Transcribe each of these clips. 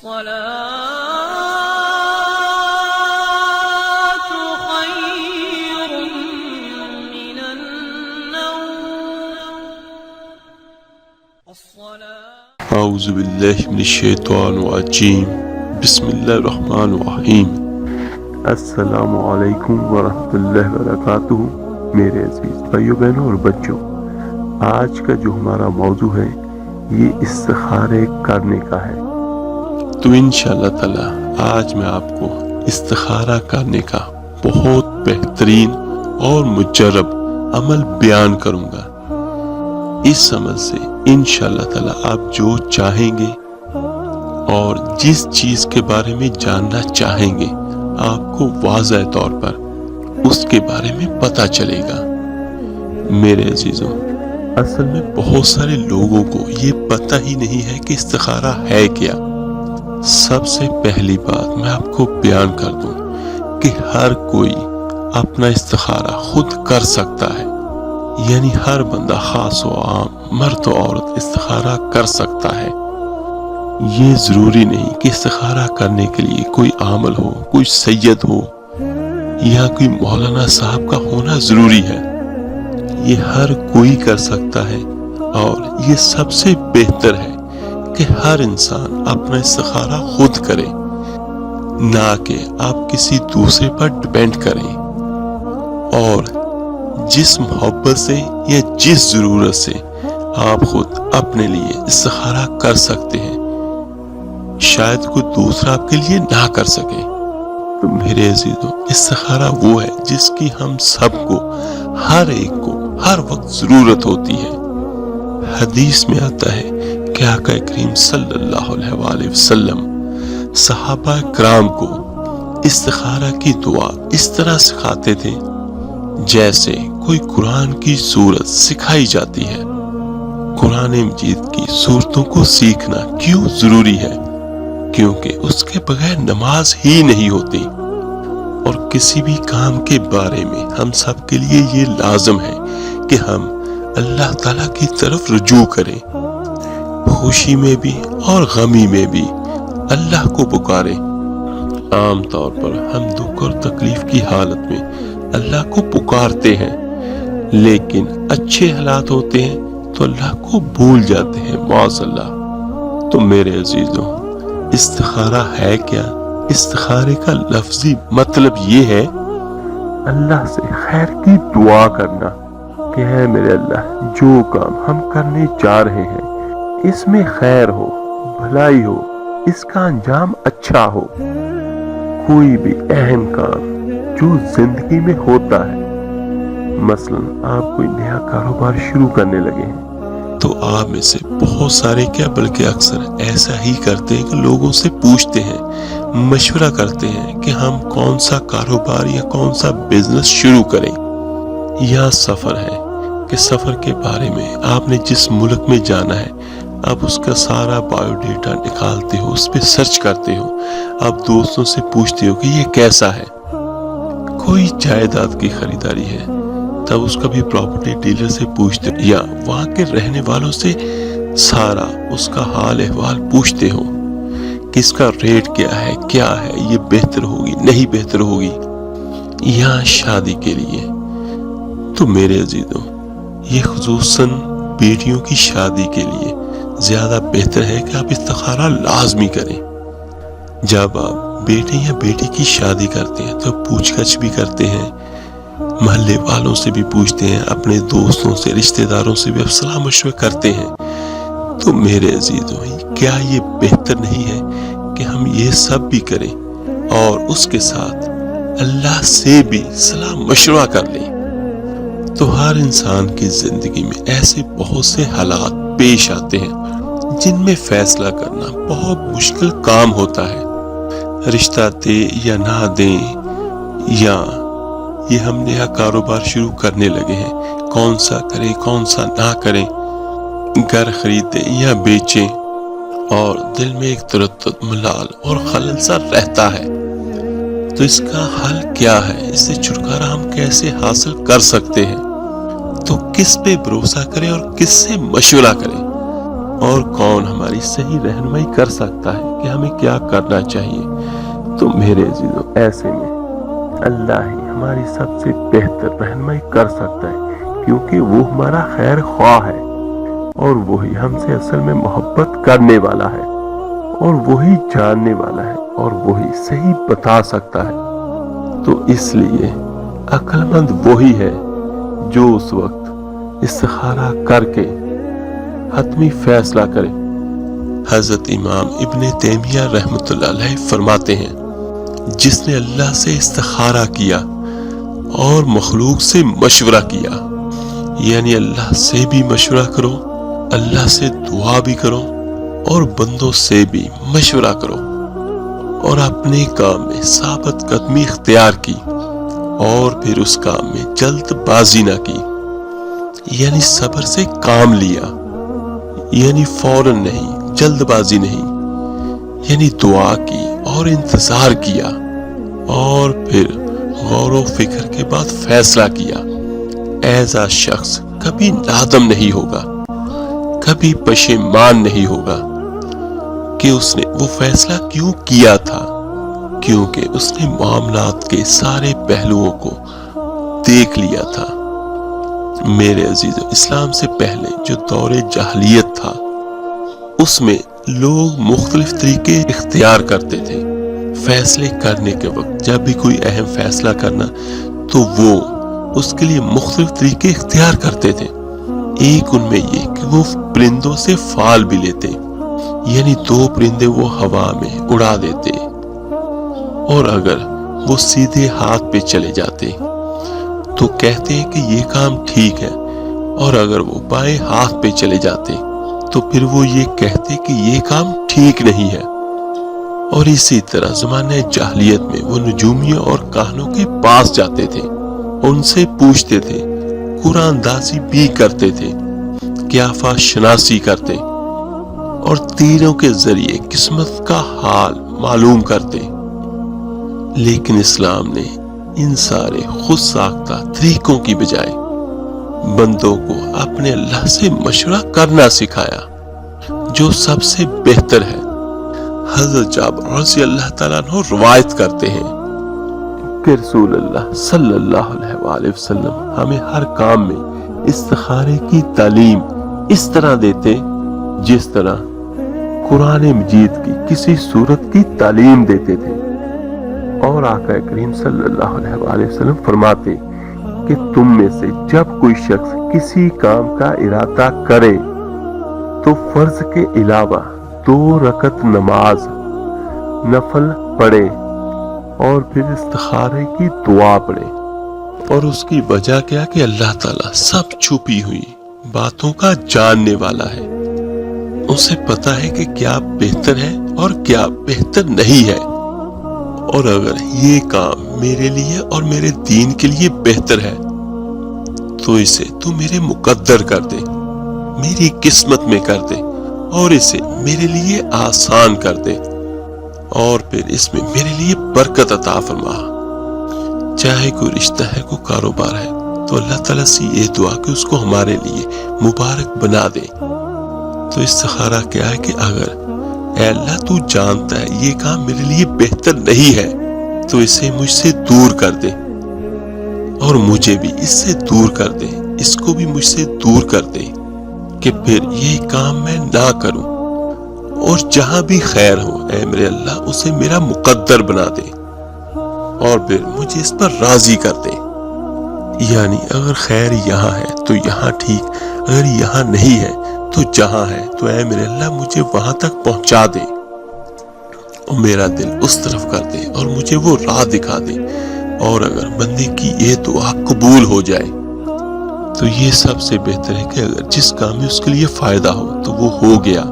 الصلاة خير من النوم. اعوذ باللہ من الشیطان الرجیم. بسم اللہ الرحمن الرحیم. السلام علیکم ورحمۃ اللہ وبرکاتہ. میرے عزیز بھائیوں بہنوں اور بچوں، آج کا جو ہمارا موضوع ہے یہ استخارے کرنے کا ہے. تو انشاءاللہ تعالی آج میں آپ کو استخارہ کرنے کا بہت بہترین اور مجرب عمل بیان کروں گا. اس عمل سے انشاءاللہ تعالی آپ جو چاہیں گے اور جس چیز کے بارے میں جاننا چاہیں گے آپ کو واضح طور پر اس کے بارے میں پتہ چلے گا. میرے عزیزوں، اصل میں بہت سارے لوگوں کو یہ پتہ ہی نہیں ہے کہ استخارہ ہے کیا. سب سے پہلی بات میں آپ کو بیان کر دوں کہ ہر کوئی اپنا استخارہ خود کر سکتا ہے. یعنی ہر بندہ، خاص و عام، مرد و عورت استخارہ کر سکتا ہے. یہ ضروری نہیں کہ استخارہ کرنے کے لیے کوئی عامل ہو، کوئی سید ہو یا کوئی مولانا صاحب کا ہونا ضروری ہے. یہ ہر کوئی کر سکتا ہے اور یہ سب سے بہتر ہے کہ ہر انسان اپنا استخارہ خود کرے، نہ کہ آپ کسی دوسرے پر ڈیپینڈ کریں. اور جس محبت سے یا جس ضرورت سے آپ خود اپنے لیے استخارہ کر سکتے ہیں شاید کوئی دوسرا آپ کے لیے نہ کر سکے. تو میرے عزیزوں، استخارہ وہ ہے جس کی ہم سب کو، ہر ایک کو ہر وقت ضرورت ہوتی ہے. حدیث میں آتا ہے کہ آقا کریم صلی اللہ علیہ وآلہ وسلم صحابہ کرام کو استخارہ کی دعا اس طرح سکھاتے تھے جیسے کوئی قرآن کی سورت سکھائی جاتی ہے. قرآن مجید کی سورتوں کو سیکھنا کیوں ضروری ہے؟ کیونکہ اس کے بغیر نماز ہی نہیں ہوتی. اور کسی بھی کام کے بارے میں ہم سب کے لیے یہ لازم ہے کہ ہم اللہ تعالیٰ کی طرف رجوع کریں. خوشی میں بھی اور غمی میں بھی اللہ کو پکاریں. عام طور پر ہم دکھ اور تکلیف کی حالت میں اللہ کو پکارتے ہیں، لیکن اچھے حالات ہوتے ہیں تو اللہ کو بھول جاتے ہیں معاذ اللہ. تو میرے عزیزوں، استخارہ ہے کیا؟ استخارے کا لفظی مطلب یہ ہے اللہ سے خیر کی دعا کرنا کہ اے میرے اللہ، جو کام ہم کرنے جا رہے ہیں اس میں خیر ہو، بھلائی ہو، اس کا انجام اچھا ہو. کوئی بھی اہم کام جو زندگی میں ہوتا ہے، مثلا آپ کوئی نیا کاروبار شروع کرنے لگے ہیں تو آپ میں سے بہت سارے کیا بلکہ اکثر ایسا ہی کرتے ہیں کہ لوگوں سے پوچھتے ہیں، مشورہ کرتے ہیں کہ ہم کون سا کاروبار یا کون سا بزنس شروع کریں. یا سفر ہے کہ سفر کے بارے میں آپ نے جس ملک میں جانا ہے آپ اس کا سارا بایو ڈیٹا نکالتے ہو، اس پہ سرچ کرتے ہو، آپ دوستوں سے پوچھتے ہو کہ یہ کیسا ہے. کوئی جائیداد کی خریداری ہے تب اس کا بھی پراپرٹی ڈیلر سے پوچھتے ہو، یا وہاں کے رہنے والوں سے سارا اس کا حال احوال پوچھتے ہو کہ اس کا ریٹ کیا ہے، یہ بہتر ہوگی نہیں بہتر ہوگی. یا شادی کے لیے تو میرے عزیزوں، یہ خصوصاً بیٹیوں کی شادی کے لیے زیادہ بہتر ہے کہ آپ استخارہ لازمی کریں. جب آپ بیٹے یا بیٹی کی شادی کرتے ہیں تو پوچھ گچھ بھی کرتے ہیں، محلے والوں سے بھی پوچھتے ہیں، اپنے دوستوں سے، رشتہ داروں سے بھی آپ صلاح مشورہ کرتے ہیں. تو میرے عزیزوں، کیا یہ بہتر نہیں ہے کہ ہم یہ سب بھی کریں اور اس کے ساتھ اللہ سے بھی صلاح مشورہ کر لیں؟ تو ہر انسان کی زندگی میں ایسے بہت سے حالات پیش آتے ہیں جن میں فیصلہ کرنا بہت مشکل کام ہوتا ہے. رشتہ دیں یا نہ دیں، یا یہ ہم نیا کاروبار شروع کرنے لگے ہیں، کون سا کریں کون سا نہ کریں، گھر خریدیں یا بیچیں، اور دل میں ایک تردد، ملال اور خلل سا رہتا ہے. تو اس کا حل کیا ہے؟ اس سے چھٹکارا ہم کیسے حاصل کر سکتے ہیں؟ تو کس پہ بھروسہ کریں اور کس سے مشورہ کریں؟ اور کون ہماری صحیح رہنمائی کر سکتا ہے کہ ہمیں کیا کرنا چاہیے؟ تو میرے عزیزو، ایسے میں اللہ ہی ہماری سب سے بہتر رہنمائی کر سکتا ہے، کیونکہ وہ ہمارا خیر خواہ ہے، اور وہی ہم سے اصل میں محبت کرنے والا ہے، اور وہی جاننے والا ہے، اور وہی صحیح بتا سکتا ہے۔ تو اس لیے عقل مند وہی ہے جو اس وقت استخارہ کر کے حتمی فیصلہ کرے۔ حضرت امام ابن تیمیہ رحمۃ اللہ علیہ فرماتے ہیں، جس نے اللہ سے استخارہ کیا اور مخلوق سے مشورہ کیا، یعنی اللہ سے بھی مشورہ کرو، اللہ سے دعا بھی کرو، اور بندوں سے بھی مشورہ کرو، اور اپنے کام میں ثابت قدمی اختیار کی، اور پھر اس کام میں جلد بازی نہ کی، یعنی صبر سے کام لیا، یعنی فوراً نہیں، جلد بازی نہیں، یعنی دعا کی اور انتظار کیا، اور پھر غور و فکر کے بعد فیصلہ کیا، ایسا شخص کبھی نادم نہیں ہوگا، کبھی پشیمان نہیں ہوگا کہ اس نے وہ فیصلہ کیوں کیا تھا، کیونکہ اس نے معاملات کے سارے پہلوؤں کو دیکھ لیا تھا۔ میرے عزیزو، اسلام سے پہلے جو دور جاہلیت تھا، اس میں لوگ مختلف طریقے اختیار کرتے تھے فیصلے کرنے کے وقت۔ جب بھی کوئی اہم فیصلہ کرنا تو وہ اس کے لیے مختلف طریقے اختیار کرتے تھے۔ ایک ان میں یہ کہ وہ پرندوں سے فال بھی لیتے، یعنی 2 پرندے وہ ہوا میں اڑا دیتے، اور اگر وہ سیدھے ہاتھ پہ چلے جاتے تو کہتے کہ یہ کام ٹھیک ہے، اور اگر وہ بائیں ہاتھ پہ چلے جاتے تو پھر وہ یہ کہتے کہ یہ کام ٹھیک نہیں ہے۔ اور اسی طرح زمانہ جاہلیت میں وہ نجومیوں اور کاہنوں کے پاس جاتے تھے، ان سے پوچھتے تھے، قرآن اندازی بھی کرتے تھے، قیافہ شناسی کرتے، اور تیروں کے ذریعے قسمت کا حال معلوم کرتے۔ لیکن اسلام نے ان سارے خود ساختہ طریقوں کی بجائے بندوں کو اپنے اللہ سے مشورہ کرنا سکھایا، جو سب سے بہتر ہے۔ حضرت جابر رضی اللہ تعالیٰ عنہ روایت کرتے ہیں کہ رسول اللہ صلی اللہ علیہ وآلہ وسلم ہمیں ہر کام میں استخارے کی تعلیم اس طرح دیتے جس طرح قرآن مجید کی کسی سورت کی تعلیم دیتے تھے۔ اور آقا کریم صلی اللہ علیہ وآلہ وسلم فرماتے کہ تم میں سے جب کوئی شخص کسی کام کا ارادہ کرے تو فرض کے علاوہ 2 رکعت نماز نفل پڑھے، اور پھر استخارے کی دعا پڑھے۔ اور اس کی وجہ کیا کہ اللہ تعالیٰ سب چھپی ہوئی باتوں کا جاننے والا ہے، اسے پتا ہے کہ کیا بہتر ہے اور کیا بہتر نہیں ہے، اور اگر یہ کام میرے لیے اور میرے دین کے لیے بہتر ہے تو اسے تو میرے مقدر کر دے، میری قسمت میں کر دے، اور اسے میرے لیے آسان کر دے، اور پھر اس میں میرے لیے برکت عطا فرما۔ چاہے کوئی رشتہ ہے، کوئی کاروبار ہے، تو اللہ تعالیٰ سے یہ دعا کہ اس کو ہمارے لیے مبارک بنا دے۔ تو استخارہ کیا ہے کہ اگر اے اللہ تو جانتا ہے یہ کام میرے لیے بہتر نہیں ہے تو اسے مجھ سے دور کر دے، اور مجھے بھی اس سے دور کر دے، اس کو بھی مجھ سے دور کر دے، کہ پھر یہ کام میں نہ کروں، اور جہاں بھی خیر ہو اے میرے اللہ اسے میرا مقدر بنا دے، اور پھر مجھے اس پر راضی کر دے۔ یعنی اگر خیر یہاں ہے تو یہاں ٹھیک، اگر یہاں نہیں ہے تو جہاں ہے تو اے میرے اللہ مجھے وہاں تک پہنچا دے، اور میرا دل اس طرف کر دے، اور مجھے وہ راہ دکھا دے۔ اور اگر بندے کی یہ دعا قبول ہو جائے تو یہ سب سے بہتر ہے کہ اگر جس کام میں اس کے لیے فائدہ ہو تو وہ ہو گیا،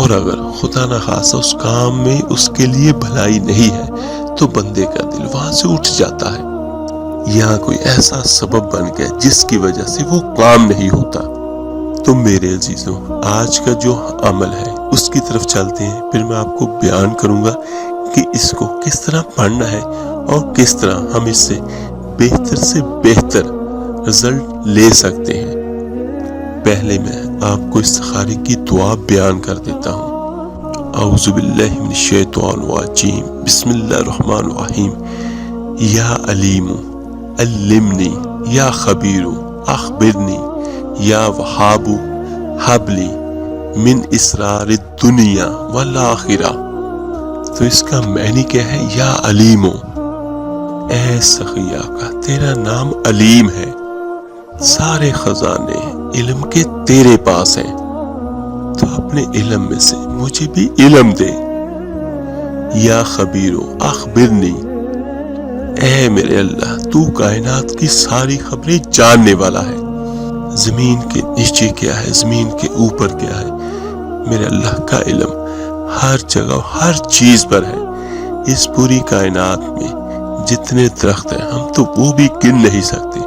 اور اگر خدا نخواستہ اس کام میں اس کے لیے بھلائی نہیں ہے تو بندے کا دل وہاں سے اٹھ جاتا ہے، یہاں کوئی ایسا سبب بن گیا جس کی وجہ سے وہ کام نہیں ہوتا۔ تو میرے عزیزوں، آج کا جو عمل ہے اس کی طرف چلتے ہیں، پھر میں آپ کو بیان کروں گا کہ اس کو کس طرح پڑھنا ہے اور کس طرح ہم اس سے بہتر رزلٹ لے سکتے ہیں۔ پہلے میں آپ کو استخارے کی دعا بیان کر دیتا ہوں۔ اعوذ باللہ من الشیطان الرجیم، بسم اللہ الرحمن الرحیم۔ یا علیم علمنی، یا خبیر اخبرنی، یا وہاب ہب لی من اسرار الدنیا والآخرہ۔ تو اس کا معنی کیا ہے؟ یا علیم، اے سخی آقا تیرا نام علیم ہے، سارے خزانے علم کے تیرے پاس ہیں، تو اپنے علم میں سے مجھے بھی علم دے۔ یا خبیرو اخبرنی، اے میرے اللہ تو کائنات کی ساری خبریں جاننے والا ہے، زمین کے نیچے کیا ہے، زمین کے اوپر کیا ہے، میرے اللہ کا علم ہر جگہ ہر چیز پر ہے۔ اس پوری کائنات میں جتنے درخت ہیں ہم تو وہ بھی گن نہیں سکتے،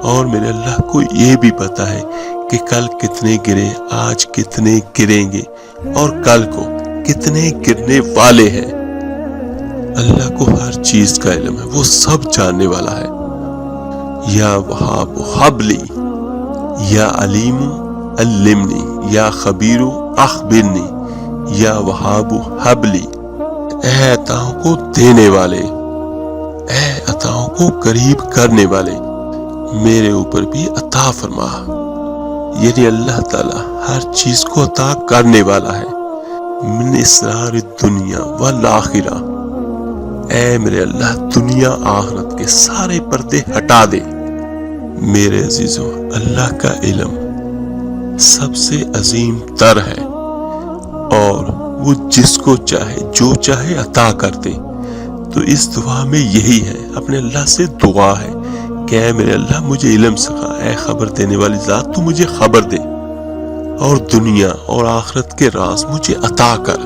اور میرے اللہ کو یہ بھی پتا ہے کہ کل کتنے گرے، آج کتنے گریں گے، اور کل کو کتنے گرنے والے ہیں۔ اللہ کو ہر چیز کا علم ہے، وہ سب جاننے والا ہے۔ یا وہاب ہب لی، یا علیم علمنی، یا خبیر اخبرنی، یا وہاب ہب لی، اے عطاؤں کو دینے والے، اے عطاؤں کو قریب کرنے والے، میرے اوپر بھی عطا فرما۔ یعنی اللہ تعالی ہر چیز کو عطا کرنے والا ہے۔ من اسرار الدنیا والآخرہ، اے میرے اللہ دنیا آخرت کے سارے پردے ہٹا دے۔ میرے عزیزوں، اللہ کا علم سب سے عظیم تر ہے، اور وہ جس کو چاہے جو چاہے عطا کر دے۔ تو اس دعا میں یہی ہے، اپنے اللہ سے دعا ہے کہ اے میرے اللہ مجھے علم سکھا، اے خبر دینے والی ذات تو مجھے خبر دے، اور دنیا اور آخرت کے راز مجھے عطا کر۔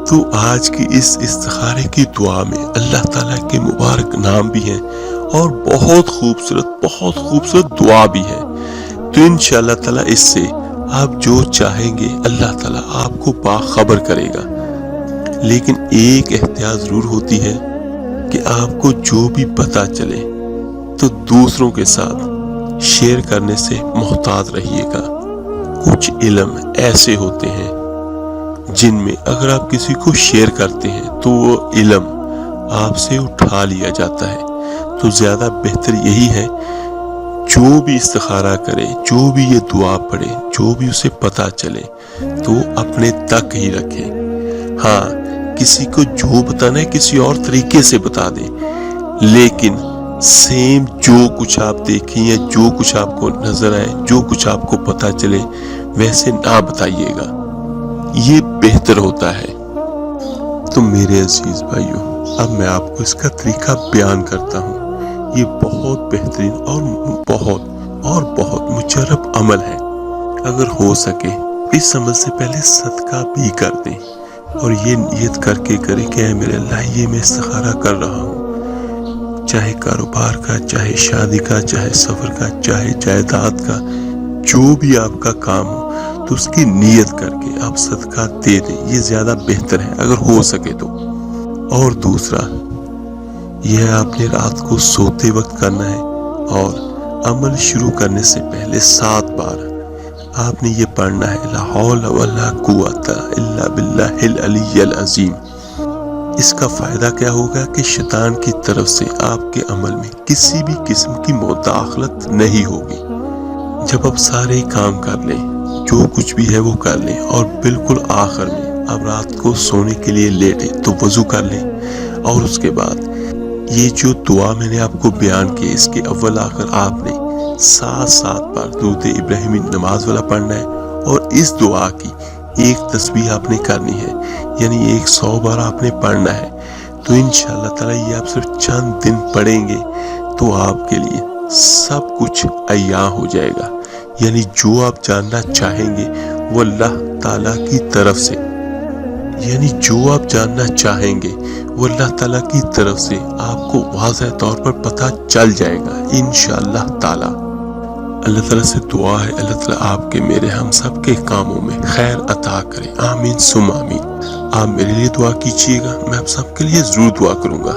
تو آج کی اس استخارے کی دعا میں اللہ تعالیٰ کے مبارک نام بھی ہیں، اور بہت خوبصورت دعا بھی ہے۔ تو انشاءاللہ تعالیٰ اس سے آپ جو چاہیں گے اللہ تعالیٰ آپ کو باخبر کرے گا۔ لیکن ایک احتیاط ضرور ہوتی ہے کہ آپ کو جو بھی پتہ چلے تو دوسروں کے ساتھ شیئر کرنے سے محتاط رہیے گا۔ کچھ علم ایسے ہوتے ہیں جن میں اگر آپ کسی کو شیئر کرتے ہیں تو وہ علم آپ سے اٹھا لیا جاتا ہے۔ تو زیادہ بہتر یہی ہے جو بھی استخارہ کرے، جو بھی یہ دعا پڑھے، جو بھی اسے پتہ چلے تو اپنے تک ہی رکھے۔ ہاں، کسی کو جو بتانا ہے کسی اور طریقے سے بتا دیں، لیکن سیم جو کچھ آپ دیکھیں یا جو کچھ آپ کو نظر آئے، جو کچھ آپ کو پتہ چلے ویسے نہ بتائیے گا، یہ بہتر ہوتا ہے۔ تو میرے عزیز بھائیوں، اب میں آپ کو اس کا طریقہ بیان کرتا ہوں۔ یہ بہت بہترین اور بہت مجرب عمل ہے۔ اگر ہو سکے اس عمل سے پہلے صدقہ بھی کر دیں، اور یہ نیت کر کے کریں کہ اے میرے اللہ یہ میں استخارہ کر رہا ہوں، چاہے کاروبار کا، چاہے شادی کا، چاہے سفر کا، چاہے جائیداد کا، جو بھی آپ کا کام ہو تو اس کی نیت کر کے آپ صدقہ دے دیں، یہ زیادہ بہتر ہے اگر ہو سکے تو۔ اور دوسرا یہ آپ نے رات کو سوتے وقت کرنا ہے، اور عمل شروع کرنے سے پہلے 7 بار آپ نے یہ پڑھنا ہے، لا حول ولا قوت الا باللہ العلی العظیم۔ اس کا فائدہ کیا ہوگا کہ شیطان کی طرف سے آپ کے عمل میں کسی بھی قسم کی مداخلت نہیں ہوگی۔ جب آپ سارے کام کر لیں، جو کچھ بھی ہے وہ کر لیں، اور بالکل آخر میں آپ رات کو سونے کے لیے لیٹیں تو وضو کر لیں، اور اس کے بعد یہ جو دعا میں نے آپ کو بیان کی اس کے اول آخر آپ نے 7 بار درود ابراہیمی نماز والا پڑھنا ہے، اور اس دعا کی ایک تسبیح آپ نے کرنی ہے، یعنی 100 بار آپ نے پڑھنا ہے۔ تو انشاءاللہ تعالی یہ آپ صرف چند دن پڑھیں گے تو آپ کے لیے سب کچھ عیاں ہو جائے گا، یعنی جو آپ جاننا چاہیں گے وہ اللہ تعالیٰ کی طرف سے، آپ کو واضح طور پر پتہ چل جائے گا انشاءاللہ تعالیٰ۔ اللہ تعالیٰ سے دعا ہے اللہ تعالیٰ آپ کے میرے ہم سب کے کاموں میں خیر عطا کرے، آمین ثم آمین۔ آپ میرے لیے دعا کیجیے گا، میں آپ سب کے لیے ضرور دعا کروں گا۔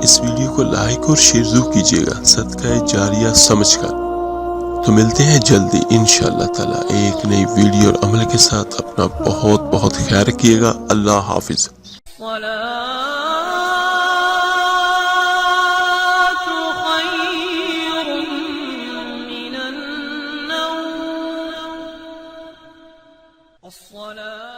اس ویڈیو کو لائک اور شیئر ضرور کیجیے گا، صدقہ جاریہ سمجھ کر۔ تو ملتے ہیں جلدی انشاءاللہ تعالی ایک نئی ویڈیو اور عمل کے ساتھ. اپنا بہت بہت خیال رکھیے گا. اللہ حافظ. الصلاة خير من النوم. الصلاة